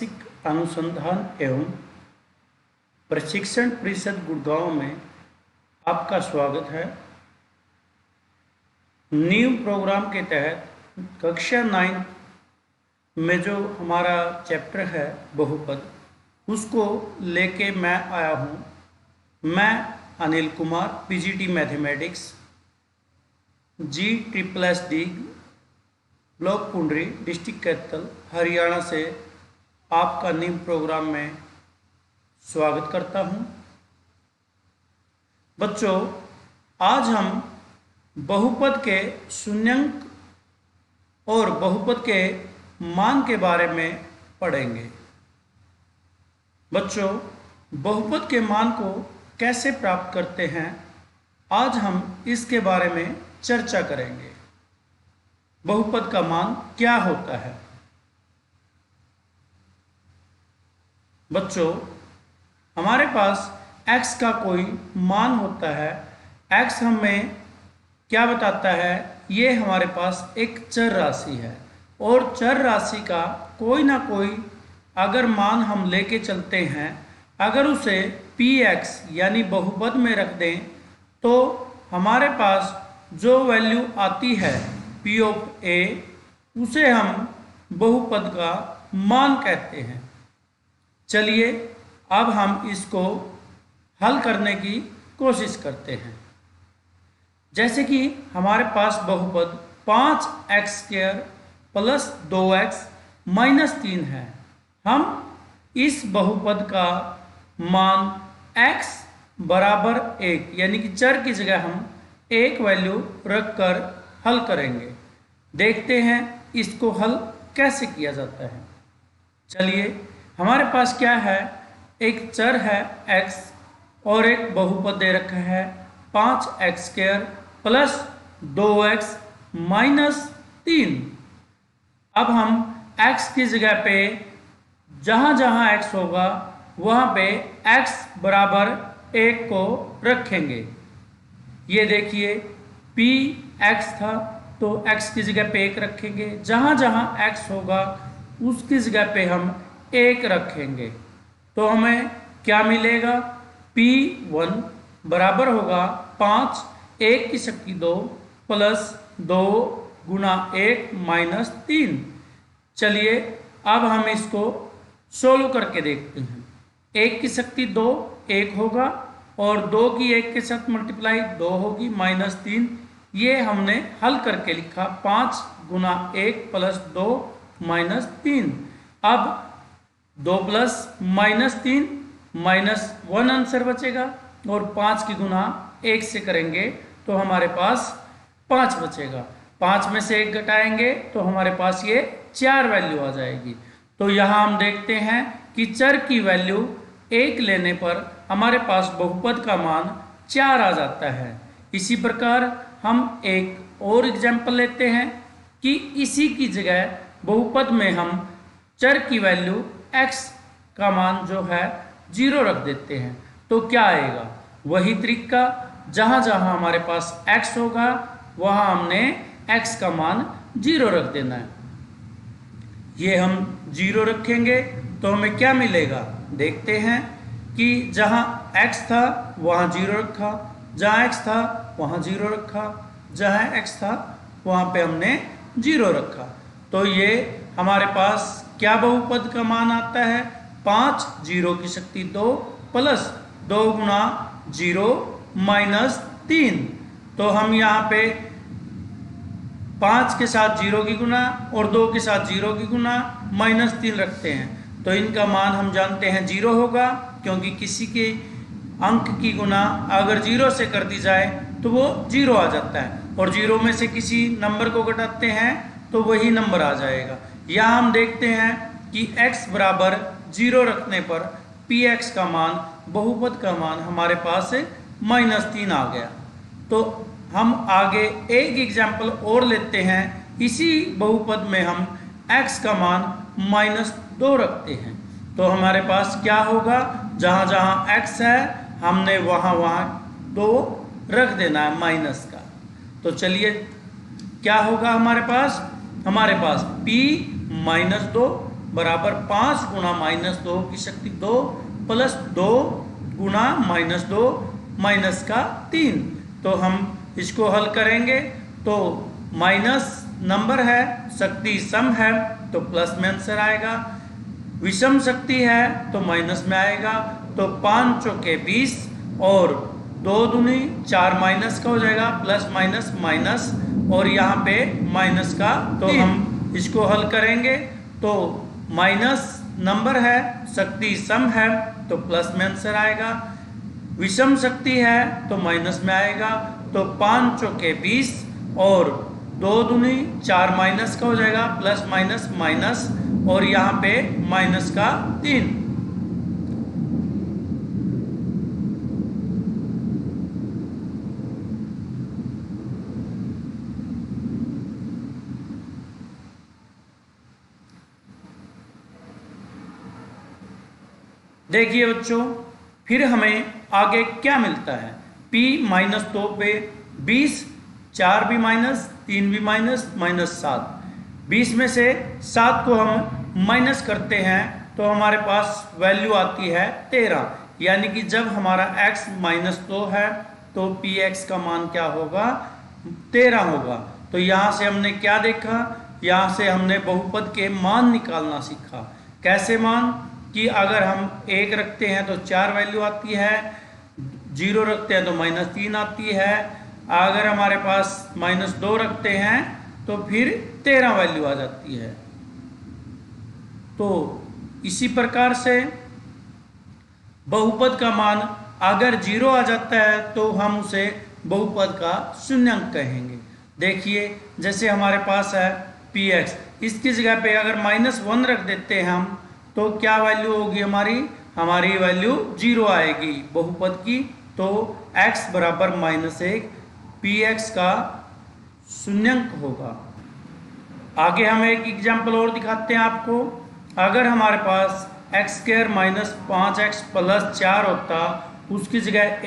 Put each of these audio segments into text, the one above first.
शैक्षिक अनुसंधान एवं प्रशिक्षण परिषद गुड़गांव में आपका स्वागत है। न्यू प्रोग्राम के तहत कक्षा 9 में जो हमारा चैप्टर है बहुपद, उसको लेके मैं आया हूँ। मैं Anil Kumar, PGT mathematics, GSSD block Pundri, district Kaithal, Haryana से आपका न्यू प्रोग्राम में स्वागत करता हूँ। बच्चों, आज हम बहुपद के शून्यंक और बहुपद के मान के बारे में पढ़ेंगे। बच्चों, बहुपद के मान को कैसे प्राप्त करते हैं, आज हम इसके बारे में चर्चा करेंगे। बहुपद का मान क्या होता है? बच्चों, हमारे पास x का कोई मान होता है। x हमें क्या बताता है? ये हमारे पास एक चर राशि है और चर राशि का कोई ना कोई अगर मान हम लेके चलते हैं, अगर उसे px यानी बहुपद में रख दें तो हमारे पास जो वैल्यू आती है p ऑफ a, उसे हम बहुपद का मान कहते हैं। चलिए अब हम इसको हल करने की कोशिश करते हैं। जैसे कि हमारे पास बहुपद 5x² प्लस 2x माइनस 3 है। हम इस बहुपद का मान x बराबर 1 यानी कि चर की जगह हम एक वैल्यू रखकर हल करेंगे। देखते हैं इसको हल कैसे किया जाता है। चलिए, हमारे पास क्या है? एक चर है x और एक बहुपद दे रखा है 5x² प्लस 2x माइनस 3। अब हम x की जगह पे जहाँ जहाँ x होगा वहाँ पे x बराबर 1 को रखेंगे। ये देखिए, p x था तो x की जगह पे 1 रखेंगे। जहाँ जहाँ x होगा उसकी जगह पे हम 1 रखेंगे तो हमें क्या मिलेगा? p1 बराबर होगा 5 1 की शक्ति 2 प्लस 2 गुना 1 माइनस 3। चलिए अब हम इसको सोल्व करके देखते हैं। 1 की शक्ति 2 1 होगा और 2 की 1 के साथ मल्टीप्लाई 2 होगी माइनस 3। ये हमने हल करके लिखा 5 गुना 1 प्लस 2 माइनस 3। अब 2 प्लस माइनस 3 माइनस 1 आंसर बचेगा और 5 की गुना 1 से करेंगे तो हमारे पास 5 बचेगा। 5 में से 1 घटाएंगे तो हमारे पास ये 4 वैल्यू आ जाएगी। तो यहाँ हम देखते हैं कि चर की वैल्यू 1 लेने पर हमारे पास बहुपद का मान 4 आ जाता है। इसी प्रकार हम एक और एग्जाम्पल लेते हैं कि इसी की जगह बहुपद में हम चर की वैल्यू x का मान जो है 0 रख देते हैं तो क्या आएगा? वही तरीका, जहाँ जहाँ हमारे पास x होगा वहाँ हमने x का मान 0 रख देना है। ये हम 0 रखेंगे तो हमें क्या मिलेगा? देखते हैं कि जहाँ x था वहाँ 0 रखा, जहाँ x था वहाँ 0 रखा, जहाँ x था वहाँ पे हमने 0 रखा। तो ये हमारे पास क्या बहुपद का मान आता है? 5 0 की शक्ति 2 प्लस 2 गुना 0 माइनस 3। तो हम यहाँ पे 5 के साथ 0 की गुना और 2 के साथ 0 की गुना माइनस 3 रखते हैं तो इनका मान हम जानते हैं 0 होगा, क्योंकि किसी के अंक की गुना अगर 0 से कर दी जाए तो वो 0 आ जाता है और 0 में से किसी नंबर को घटाते हैं तो वही नंबर आ जाएगा। यहाँ हम देखते हैं कि x बराबर 0 रखने पर px का मान, बहुपद का मान हमारे पास माइनस 3 आ गया। तो हम आगे एक एग्जाम्पल और लेते हैं। इसी बहुपद में हम x का मान माइनस 2 रखते हैं तो हमारे पास क्या होगा? जहाँ जहाँ x है हमने वहाँ वहाँ 2 रख देना है माइनस का। तो चलिए क्या होगा हमारे पास? हमारे पास p -2 बराबर 5 गुना -2 की शक्ति 2 प्लस 2 गुना -2 माइनस का 3। तो हम इसको हल करेंगे तो माइनस नंबर है, शक्ति सम है तो प्लस में आंसर आएगा, विषम शक्ति है तो माइनस में आएगा। तो 5 चौके 20 और 2 दूनी 4 माइनस का हो जाएगा, प्लस माइनस माइनस और यहाँ पे माइनस का। तो हम इसको हल करेंगे तो माइनस नंबर है, शक्ति सम है तो प्लस में आंसर आएगा, विषम शक्ति है तो माइनस में आएगा। तो 5 चौके 20 और 2 दूनी 4 माइनस का हो जाएगा, प्लस माइनस माइनस और यहाँ पे माइनस का 3। देखिए बच्चों, फिर हमें आगे क्या मिलता है। p -2 पे 20, 4 भी माइनस, 3 भी माइनस, -7। 20 में से 7 को हम माइनस करते हैं तो हमारे पास वैल्यू आती है 13। यानी कि जब हमारा x -2 है तो px का मान क्या होगा, 13 होगा। तो यहाँ से हमने क्या देखा, यहाँ से हमने बहुपद के मान निकालना सीखा। कैसे मान कि अगर हम 1 रखते हैं तो 4 वैल्यू आती है, 0 रखते हैं तो -3 आती है, अगर हमारे पास -2 रखते हैं तो फिर 13 वैल्यू आ जाती है। तो इसी प्रकार से बहुपद का मान अगर 0 आ जाता है तो हम उसे बहुपद का शून्यांक कहेंगे। देखिए जैसे हमारे पास है px, इसकी जगह पे अगर -1 रख देते हैं हम तो क्या वैल्यू होगी हमारी वैल्यू 0 आएगी बहुपद की। तो x बराबर -1 px का शून्यांक होगा। आगे हम एक एग्जाम्पल और दिखाते हैं आपको। अगर हमारे पास x² - 5x + 4 होता, उसकी जगह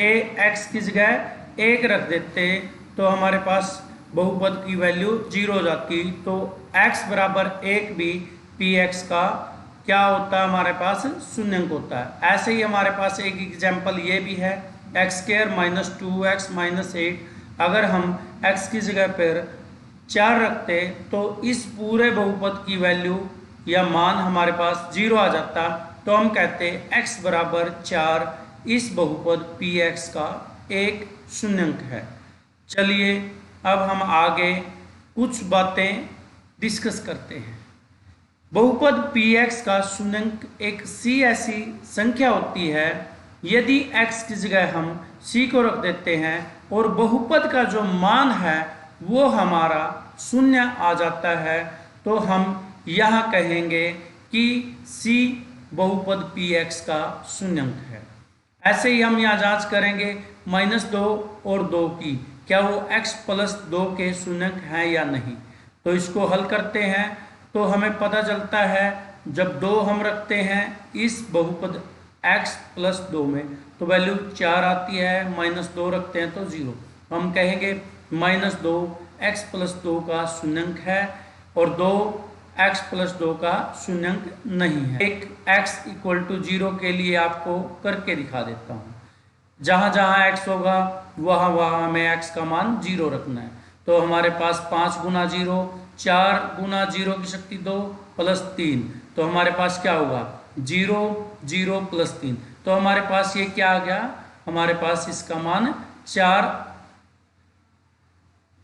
x की जगह 1 रख देते तो हमारे पास बहुपद की वैल्यू 0 हो जाती। तो x बराबर 1 भी px का क्या होता है, हमारे पास शून्यांक होता है। ऐसे ही हमारे पास एक एग्जाम्पल ये भी है, x² - 2x - 8। अगर हम x की जगह पर 4 रखते तो इस पूरे बहुपद की वैल्यू या मान हमारे पास 0 आ जाता। तो हम कहते x बराबर 4 इस बहुपद px का एक शून्यांक है। चलिए अब हम आगे कुछ बातें डिस्कस करते हैं। बहुपद px का शून्यांक एक c ऐसी संख्या होती है, यदि x की जगह हम c को रख देते हैं और बहुपद का जो मान है वो हमारा शून्य आ जाता है, तो हम यहाँ कहेंगे कि c बहुपद px का शून्यांक है। ऐसे ही हम यहाँ जांच करेंगे -2 और 2 की, क्या वो x + 2 के शून्यांक हैं या नहीं। तो इसको हल करते हैं तो हमें पता चलता है जब 2 हम रखते हैं इस बहुपद x + 2 में तो वैल्यू 4 आती है, -2 रखते हैं तो 0। हम कहेंगे -2 x + 2 का शून्यांक है और 2 x + 2 का शून्यांक नहीं है। एक x = 0 के लिए आपको करके दिखा देता हूँ। जहाँ जहाँ x होगा वहाँ वहाँ हमें x का मान 0 रखना है। तो हमारे पास 5 गुना 0, 4 गुना 0 की शक्ति 2 + 3, तो हमारे पास क्या होगा 0 0 + 3। तो हमारे पास ये क्या आ गया, हमारे पास इसका मान 4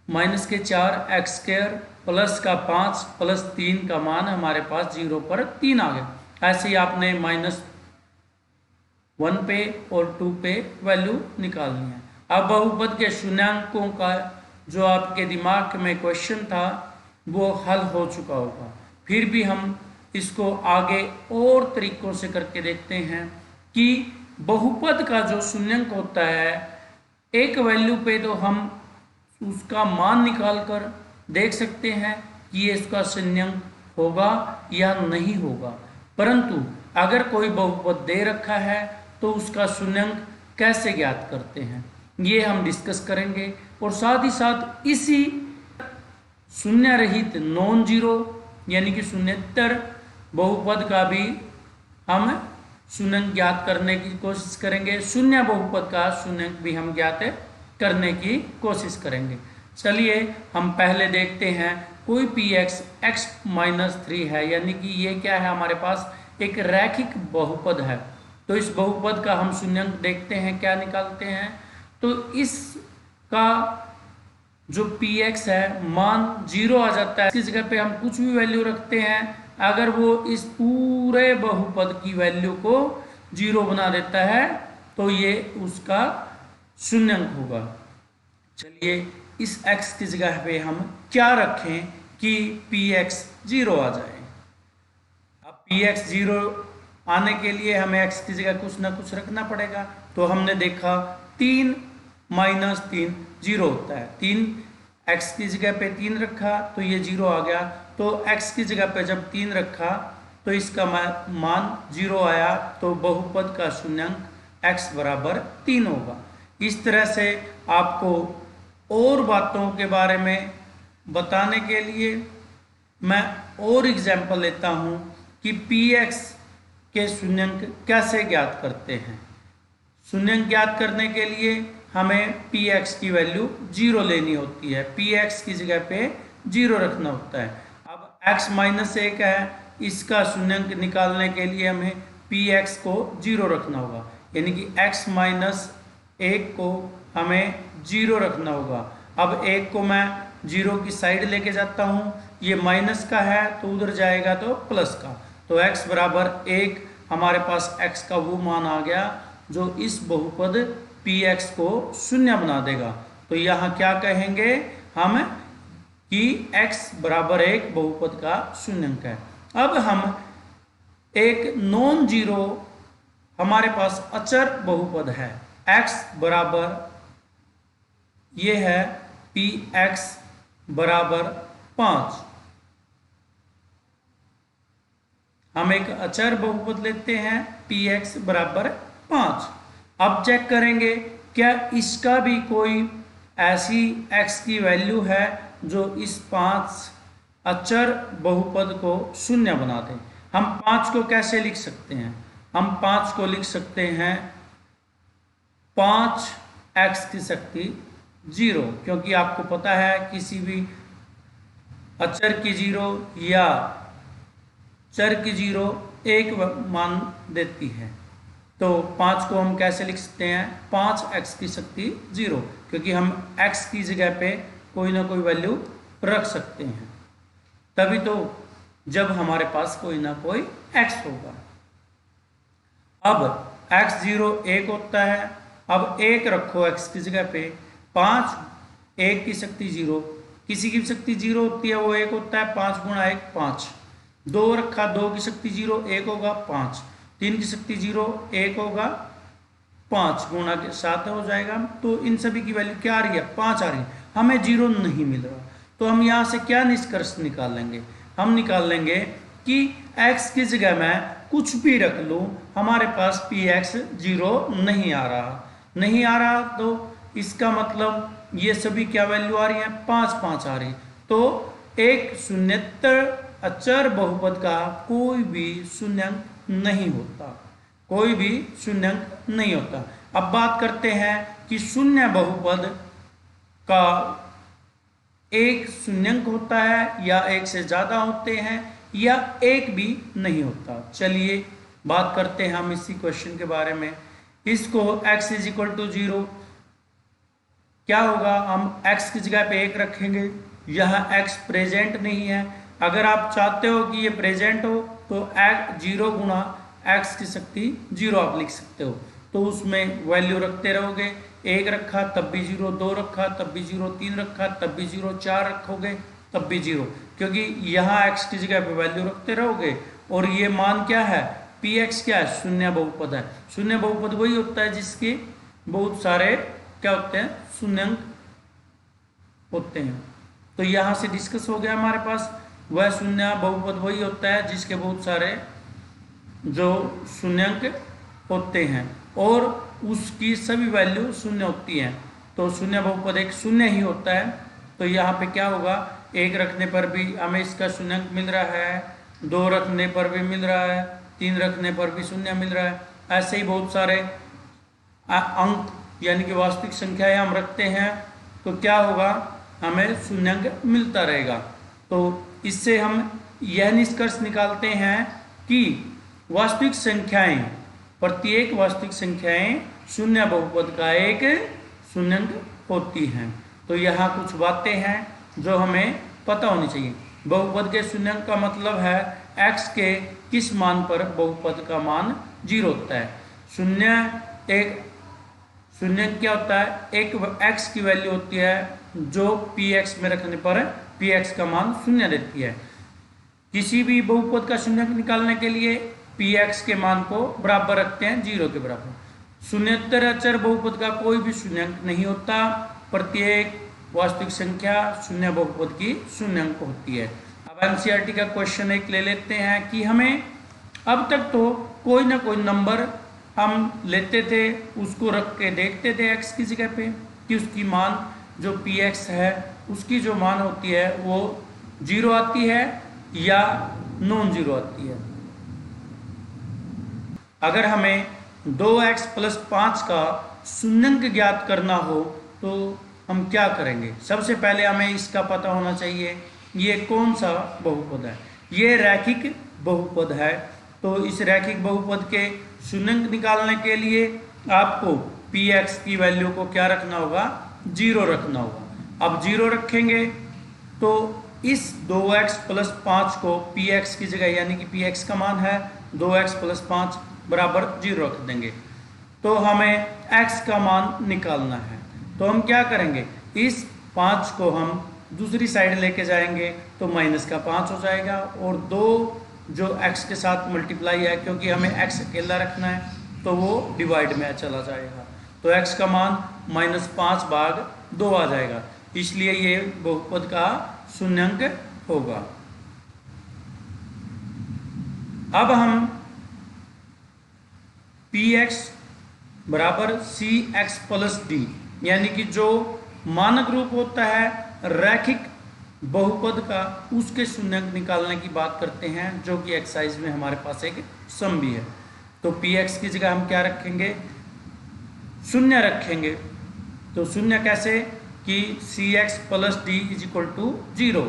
-4 x² + 5 + 3 का मान हमारे पास 0 पर 3 आ गया। ऐसे ही आपने -1 पे और 2 पे वैल्यू निकालनी है। अब बहुपद के शून्यांकों का जो आपके दिमाग में क्वेश्चन था वो हल हो चुका होगा। फिर भी हम इसको आगे और तरीकों से करके देखते हैं कि बहुपद का जो शून्यांक होता है एक वैल्यू पे तो हम उसका मान निकाल कर देख सकते हैं कि ये इसका शून्यांक होगा या नहीं होगा, परंतु अगर कोई बहुपद दे रखा है तो उसका शून्यांक कैसे ज्ञात करते हैं ये हम डिस्कस करेंगे। और साथ ही साथ इसी शून्य रहित नॉन जीरो यानी कि शून्यतर बहुपद का भी हम शून्यंक ज्ञात करने की कोशिश करेंगे, शून्य बहुपद का शून्यंक भी हम ज्ञात करने की कोशिश करेंगे। चलिए हम पहले देखते हैं, कोई px x-3 है, यानी कि ये क्या है, हमारे पास एक रैखिक बहुपद है। तो इस बहुपद का हम शून्यंक देखते हैं, क्या निकालते हैं। तो इसका जो px है मान 0 आ जाता है। इसकी जगह पे हम कुछ भी वैल्यू रखते हैं, अगर वो इस पूरे बहुपद की वैल्यू को 0 बना देता है तो ये उसका शून्यंक होगा। चलिए इस x की जगह पे हम क्या रखें कि px 0 आ जाए। अब px 0 आने के लिए हमें x की जगह कुछ ना कुछ रखना पड़ेगा। तो हमने देखा 3 - 3 0 होता है, 3 x की जगह पे 3 रखा तो ये 0 आ गया। तो x की जगह पे जब 3 रखा तो इसका मान 0 आया, तो बहुपद का शून्यंक x बराबर 3 होगा। इस तरह से आपको और बातों के बारे में बताने के लिए मैं और एग्जाम्पल लेता हूँ कि px के शून्यंक कैसे ज्ञात करते हैं। शून्यंक ज्ञात करने के लिए हमें px की वैल्यू 0 लेनी होती है, px की जगह पे 0 रखना होता है। अब x-1 है, इसका शून्यंक निकालने के लिए हमें px को 0 रखना होगा, यानी कि x-1 को हमें 0 रखना होगा। अब 1 को मैं 0 की साइड लेके जाता हूँ, ये माइनस का है तो उधर जाएगा तो प्लस का, तो x बराबर 1, हमारे पास x का वो मान आ गया जो इस बहुपद px को शून्य बना देगा। तो यहाँ क्या कहेंगे हम कि x बराबर 1 बहुपद का शून्यंक है। अब हम एक नॉन जीरो, हमारे पास अचर बहुपद है, x बराबर ये है px बराबर 5। हम एक अचर बहुपद लेते हैं px बराबर 5। अब चेक करेंगे क्या इसका भी कोई ऐसी x की वैल्यू है जो इस 5 अचर बहुपद को शून्य बना दे। हम 5 को कैसे लिख सकते हैं, हम 5 को लिख सकते हैं 5x की शक्ति 0, क्योंकि आपको पता है किसी भी अचर की 0 या चर की 0 एक मान देती है। तो 5 को हम कैसे लिख सकते हैं, 5x की शक्ति 0, क्योंकि हम x की जगह पे कोई ना कोई वैल्यू रख सकते हैं, तभी तो जब हमारे पास कोई ना कोई x होगा। अब x0 1 होता है, अब 1 रखो x की जगह पे, 5 1 की शक्ति 0, किसी की शक्ति 0 होती है वो 1 होता है, 5 गुणा 1 5। 2 रखा, 2 की शक्ति 0 1 होगा 5, 3 की शक्ति 0 1 होगा 5 गुणा के 7 हो जाएगा। तो इन सभी की वैल्यू क्या आ रही है, 5 आ रही है, हमें 0 नहीं मिल रहा। तो हम यहाँ से क्या निष्कर्ष निकाल लेंगे, हम निकाल लेंगे कि x की जगह मैं कुछ भी रख लूँ, हमारे पास px 0 नहीं आ रहा, तो इसका मतलब ये सभी क्या वैल्यू आ रही है, 5 5 आ रही। तो एक शून्येतर अचर बहुपद का कोई भी शून्यंक नहीं होता, अब बात करते हैं कि शून्य बहुपद का एक शून्यंक होता है या एक से ज्यादा होते हैं या एक भी नहीं होता। चलिए बात करते हैं हम इसी क्वेश्चन के बारे में। इसको x = 0 क्या होगा, हम x की जगह पे 1 रखेंगे, यहाँ x प्रेजेंट नहीं है। अगर आप चाहते हो कि ये प्रेजेंट हो तो 0 गुणा x की शक्ति 0 आप लिख सकते हो, तो उसमें वैल्यू रखते रहोगे। 1 रखा तब भी 0, 2 रखा तब भी 0, 3 रखा तब भी 0, 4 रखोगे तब भी 0, क्योंकि यहाँ x की जगह पे वैल्यू रखते रहोगे। और ये मान क्या है, px क्या है, शून्य बहुपद है। शून्य बहुपद वही होता है जिसके बहुत सारे क्या होते हैं, शून्यंक होते हैं। तो यहाँ से डिस्कस हो गया हमारे पास, वह शून्य बहुपद वही होता है जिसके बहुत सारे जो शून्यंक होते हैं और उसकी सभी वैल्यू शून्य होती हैं। तो शून्य बहुपद एक शून्य ही होता है। तो यहाँ पे क्या होगा, 1 रखने पर भी हमें इसका शून्यंक मिल रहा है, 2 रखने पर भी मिल रहा है, 3 रखने पर भी शून्य मिल रहा है। ऐसे ही बहुत सारे अंक यानी कि वास्तविक संख्याएं हम रखते हैं तो क्या होगा, हमें शून्यंक मिलता रहेगा। तो इससे हम यह निष्कर्ष निकालते हैं कि वास्तविक संख्याएं, प्रत्येक वास्तविक संख्याएं शून्य बहुपद का एक शून्यंक होती हैं। तो यहाँ कुछ बातें हैं जो हमें पता होनी चाहिए। बहुपद के शून्यंक का मतलब है x के किस मान पर बहुपद का मान 0 होता है। शून्यंक क्या होता है, एक x की वैल्यू होती है जो px में रखने पर px का मान 0 देती है। किसी भी बहुपद का शून्यंक निकालने के लिए px के मान को बराबर रखते हैं 0 के बराबर। शून्येतर अचर बहुपद का कोई भी शून्यंक नहीं होता, प्रत्येक वास्तविक संख्या शून्य बहुपद की शून्यंक होती है। अब एनसीईआरटी का क्वेश्चन एक ले लेते हैं कि हमें अब तक तो कोई ना कोई नंबर हम लेते थे, उसको रख के देखते थे x की जगह पे कि उसकी मान जो px है उसकी जो मान होती है वो 0 आती है या नॉन जीरो आती है। अगर हमें 2x + 5 का शून्यंक ज्ञात करना हो तो हम क्या करेंगे। सबसे पहले हमें इसका पता होना चाहिए ये कौन सा बहुपद है। ये रैखिक बहुपद है। तो इस रैखिक बहुपद के शून्यंक निकालने के लिए आपको px की वैल्यू को क्या रखना होगा, 0 रखना होगा। अब 0 रखेंगे तो इस 2x + 5 को px की जगह यानी कि px का मान है 2x + 5 बराबर 0 रख देंगे। तो हमें x का मान निकालना है। तो हम क्या करेंगे, इस 5 को हम दूसरी साइड लेके जाएंगे तो -5 हो जाएगा और 2 जो x के साथ मल्टीप्लाई है क्योंकि हमें x अकेला रखना है तो वो डिवाइड में चला जाएगा। तो x का मान -5/2 आ जाएगा, इसलिए ये बहुपद का शून्यंक होगा। अब हम px बराबर cx + d यानी कि जो मानक रूप होता है रैखिक बहुपद का उसके शून्यंक निकालने की बात करते हैं, जो कि एक्सरसाइज में हमारे पास एक सम भी है। तो px की जगह हम क्या रखेंगे, 0 रखेंगे। तो 0 कैसे कि cx + d = 0।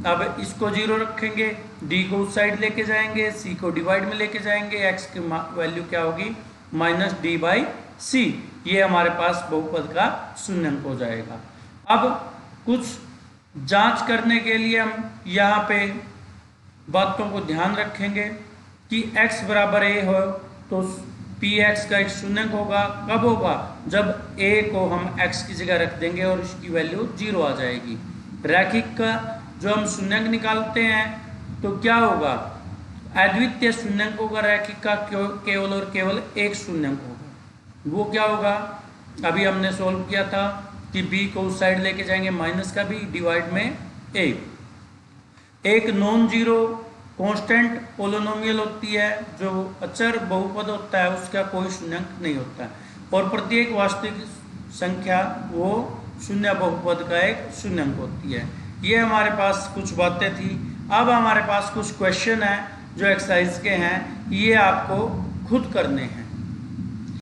अब इसको 0 रखेंगे, d को उस साइड लेके जाएंगे, c को डिवाइड में लेके जाएंगे, x की वैल्यू क्या होगी -d/c। ये हमारे पास बहुपद का शून्यंक हो जाएगा। अब कुछ जांच करने के लिए हम यहाँ पे बातों को ध्यान रखेंगे कि x बराबर a हो तो px का एक शून्यंक होगा। कब होगा, जब a को हम x की जगह रख देंगे और इसकी वैल्यू 0 आ जाएगी। रैखिक का जो हम शून्यंक निकालते हैं तो क्या होगा, अद्वितीय शून्यंक होगा रैखिक का, केवल और केवल एक शून्यंक होगा। वो क्या होगा, अभी हमने सोल्व किया था कि b को उस साइड लेके जाएंगे माइनस का b डिवाइड में a। एक नॉन जीरो कांस्टेंट पोलिनोमियल होती है, जो अचर बहुपद होता है उसका कोई शून्यंक नहीं होता है और प्रत्येक वास्तविक संख्या वो शून्य बहुपद का एक शून्यंक होती है। ये हमारे पास कुछ बातें थी। अब हमारे पास कुछ क्वेश्चन हैं जो एक्सरसाइज के हैं, ये आपको खुद करने हैं।